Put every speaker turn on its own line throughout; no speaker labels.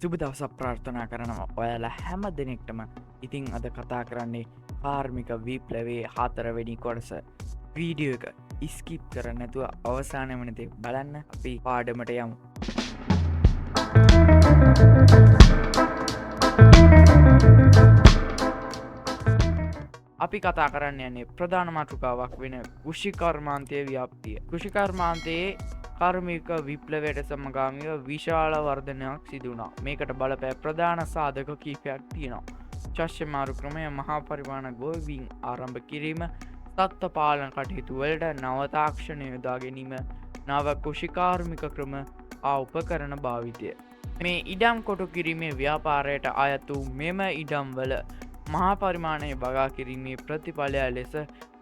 සුබ දවසක් ප්‍රාර්ථනා කරනවා ඔයාලා හැම දෙනෙක්ටම. ඉතින් අද කතා කරන්නේ කාර්මික විප්ලවයේ 4 වෙනි කොටස. වීඩියෝ එක ස්කිප් කරන්නේ නැතුව අවසාන වෙනතේ බලන්න. අපි පාඩමට යමු. අපි කතා කරන්න යන්නේ ප්‍රධාන මාතෘකාවක් වෙන කෘෂිකර්මාන්තයේ ව්‍යාප්තිය. කෘෂිකර්මාන්තයේ කාර්මික විප්ලවයට සමගාමීව විශාල වර්ධනයක් සිදු වුණා. මේකට බලපෑ ප්‍රධාන සාධක කීපයක් තියෙනවා. ශස්‍ය මාරු ක්‍රමය, මහා පරිමාණ ගොවීන් ආරම්භ කිරීම, සත්ත්ව පාලන කටයුතු වලට නව තාක්ෂණ යොදා ගැනීම, නව කෘෂිකාර්මික ක්‍රම උපකරණ භාවිතය. මේ ඉඩම් කොටු කිරීමේ ව්‍යාපාරයට අයත් වූ මෙම ඉඩම්වල මහා පරිමාණය බගා කිරීමේ ප්‍රතිඵලය ලෙස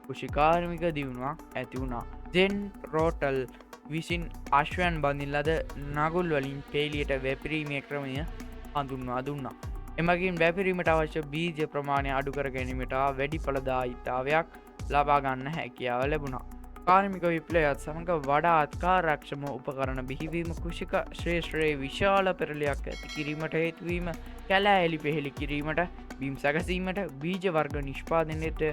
කෘෂිකාර්මික දියුණුවක් ඇති වුණා. ජෙන් රෝටල් විසින් අශ්වයන් බඳිල්ලද නගුල් වලින් පේලියට වැපිරීමේ ක්‍රමය හඳුන්වා දුන්නා. එමගින් වැපිරීමට අවශ්‍ය බීජ ප්‍රමාණය අඩු කර ගැනීමට වැඩි ඵලදායීතාවයක් ලබා ගන්න හැකියාව ලැබුණා. කාර්මික විප්ලවයත් සමඟ වඩාත් කාර්යක්ෂම උපකරණ බිහිවීම කෘෂික ශ්‍රේෂ්ඨයේ විශාල පෙරලියක් ඇති කිරීමට හේතුවීම, කැලෑ එලි පෙහෙලි කිරීමට, බිම් සැකසීමට, බීජ වර්ග නිෂ්පාදනයට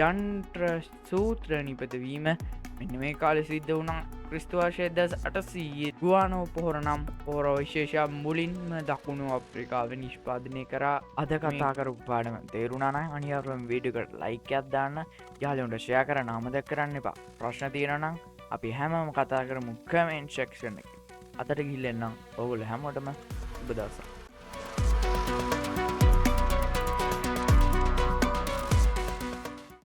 යන්ත්‍ර සූත්‍ර නිපදවීම මෙන්න මේ කාලෙ සිද්ධ වුණා. ක්‍රිස්තු වර්ෂය 1800 ගුවානෝ පොහොර නම් පොහොර විශේෂයක් මුලින්ම දකුණු අප්‍රිකාවේ නිෂ්පාදනය කරා. අද කතා කරපු පාඩම තේරුණා නම් අනිවාර්යයෙන්ම වීඩියෝ එකට ලයික් එකක් දාන්න. යාළුවන්ට ෂෙයා කරන්න අමතක කරන්න එපා. ප්‍රශ්න තියෙනවා නම් අපි හැමෝම කතා කරමු කමෙන්ට් සෙක්ෂන් එකේ. අතට ගිහින් එන්නම්. ඔයගොල්ලෝ හැමෝටම සුබ දවසක්.